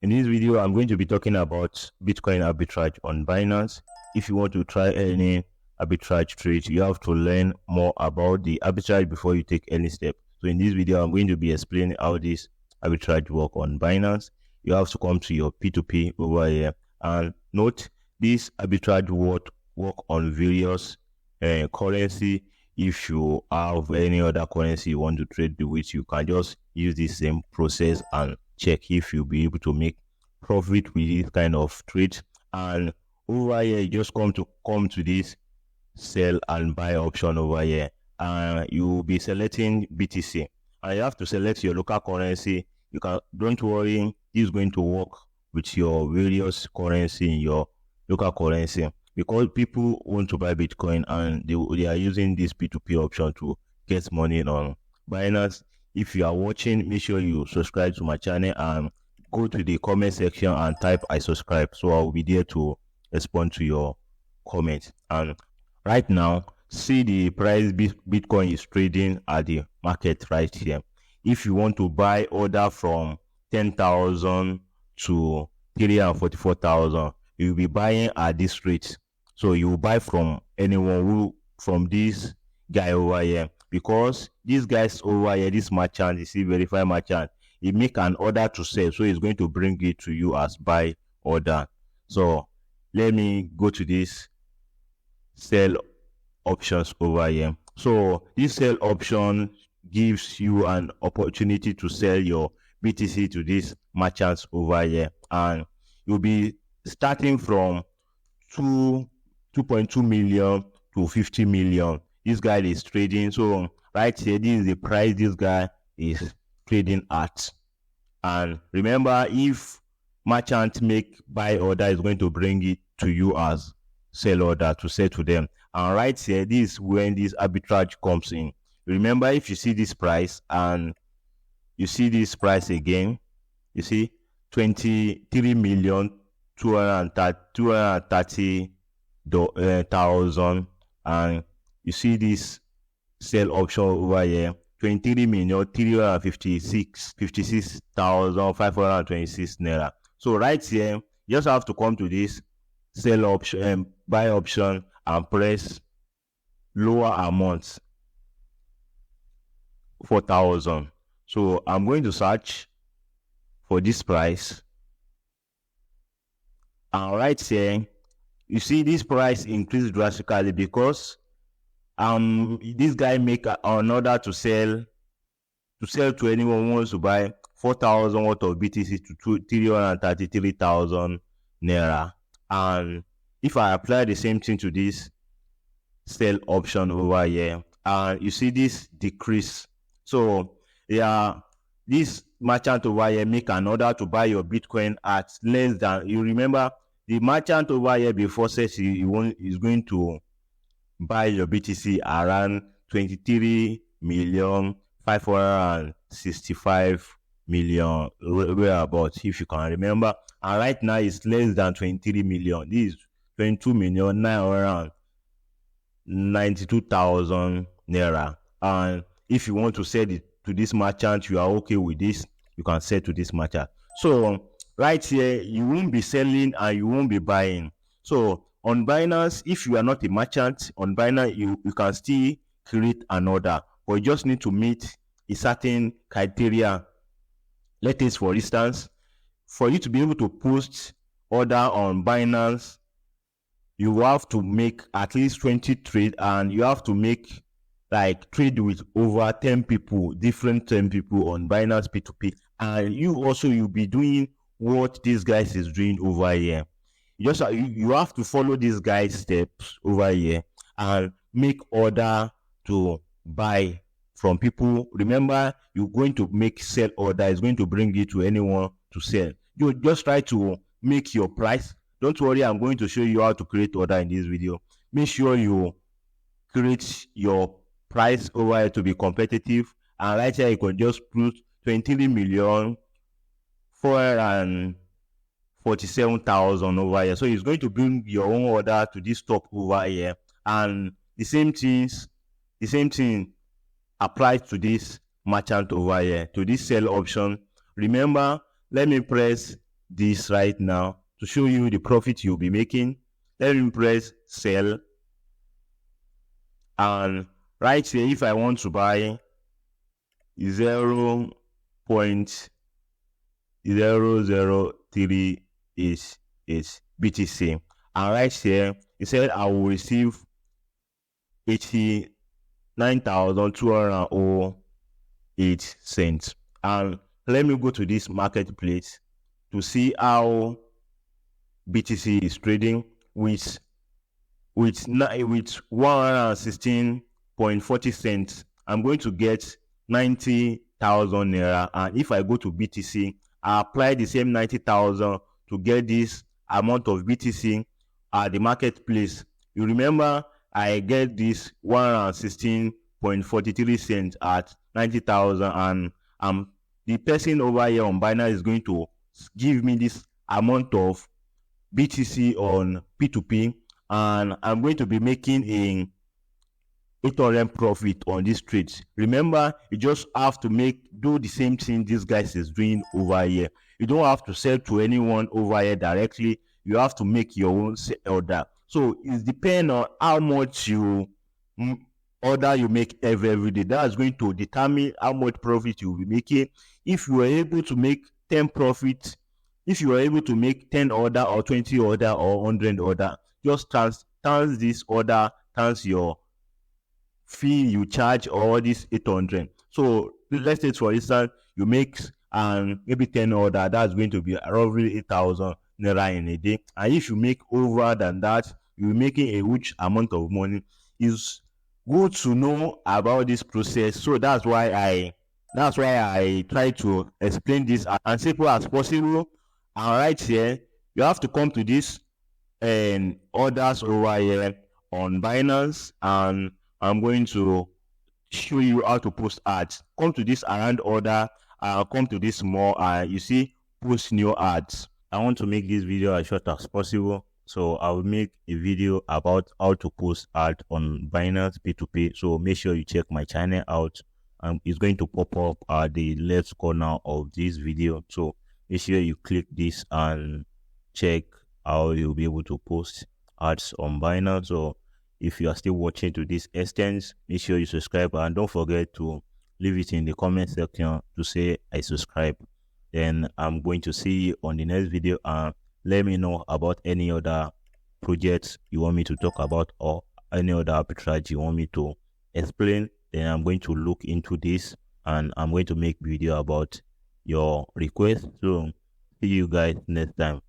In this video, I'm going to be talking about Bitcoin arbitrage on Binance. If you want to try any arbitrage trade, you have to learn more about the arbitrage before you take any step. So in this video, I'm going to be explaining how this arbitrage work on Binance. You have to come to your P2P over here and note this arbitrage work on various currency. If you have any other currency you want to trade with, you can just use the same process and check if you'll be able to make profit with this kind of trade. And over here, you just come to this sell and buy option over here, and you will be selecting BTC, and you have to select your local currency. You can, don't worry, this is going to work with your various currency in your local currency, because people want to buy Bitcoin and they are using this P2P option to get money on Binance. If you are watching, make sure you subscribe to my channel and go to the comment section and type I subscribe, so I'll be there to respond to your comments. And right now, see the price Bitcoin is trading at the market right here. If you want to buy order from 10,000 to 344,000, you'll be buying at this rate. So you will buy from anyone from this guy over here, because these guys over here, this merchant, you see, verify merchant, he make an order to sell, so he's going to bring it to you as buy order. So let me go to this sell options over here. So this sell option gives you an opportunity to sell your BTC to these merchants over here, and you'll be starting from 2.2 million to 50 million. This guy is trading. So right here, this is the price this guy is trading at. And remember, if merchant make buy order, is going to bring it to you as sell order to sell to them. And right here, this is when this arbitrage comes in. Remember, if you see this price and you see this price again, you see 23,230,000, and you see this sell option over here, 23,356,526 naira. So right here, you just have to come to this sell option, buy option, and press lower amount, 4,000. So I'm going to search for this price, and right here, you see this price increased drastically because this guy make an order to sell to anyone who wants to buy 4,000 worth of BTC to 333,000 naira. And if I apply the same thing to this sell option over here, and you see this decrease. So yeah, this merchant over here make an order to buy your Bitcoin at less than, you remember, the merchant over here before says is going to buy your BTC around 23,565,000,000 whereabouts, if you can remember. And right now it's less than 23 million. This is 22,992,000 naira. And if you want to sell it to this merchant, you are okay with this, you can sell to this merchant. So right here, you won't be selling and you won't be buying. So on Binance, if you are not a merchant on Binance, you can still create an order, but you just need to meet a certain criteria. Let us, for instance, for you to be able to post order on Binance, you have to make at least 20 trade, and you have to make like trade with over 10 people, different 10 people on Binance P2P. And you'll be doing what this guy is doing over here. You have to follow this guy's steps over here and make order to buy from people. Remember, you're going to make sell order, is going to bring it to anyone to sell. You just try to make your price. Don't worry, I'm going to show you how to create order in this video. Make sure you create your price over here to be competitive, and right here you can just put 23,447,000 over here. So it's going to bring your own order to this top over here, and the same thing applies to this merchant over here, to this sell option. Remember, let me press this right now to show you the profit you'll be making. Let me press sell, and right here, if I want to buy 0.003 is BTC, and right here it said I will receive 89,208 cents. And let me go to this marketplace to see how BTC is trading with 116.40 cents. I'm going to get 90,000 naira, and if I go to BTC, I apply the same 90,000 to get this amount of BTC at the marketplace. You remember I get this 116.43 cents at 90,000, and the person over here on Binance is going to give me this amount of BTC on p2p, and I'm going to be making a 800 profit on this trade. Remember, you just have to do the same thing this guy is doing over here. You don't have to sell to anyone over here directly. You have to make your own order. So it depends on how much order you make every day. That's going to determine how much profit you'll be making. If you are able to make 10 profit, if you are able to make 10 order or 20 order or 100 order, just times this order times your fee you charge, or this 800. So let's say, for instance, you make maybe 10 order, that's going to be roughly 8,000 naira in a day. And if you make over than that, you're making a huge amount of money. It's good to know about this process. So that's why I try to explain this as simple as possible. And right here, you have to come to this and orders over here on Binance, and I'm going to show you how to post ads. Come to this around order, come to this more, you see post new ads. I want to make this video as short as possible, so I will make a video about how to post ads on Binance p2p. So make sure you check my channel out, and it's going to pop up at the left corner of this video. So make sure you click this and check how you'll be able to post ads on Binance. So if you are still watching to this extent, make sure you subscribe, and don't forget to leave it in the comment section to say I subscribe. Then I'm going to see you on the next video, and let me know about any other projects you want me to talk about, or any other arbitrage you want me to explain. Then I'm going to look into this, and I'm going to make video about your request. So see you guys next time.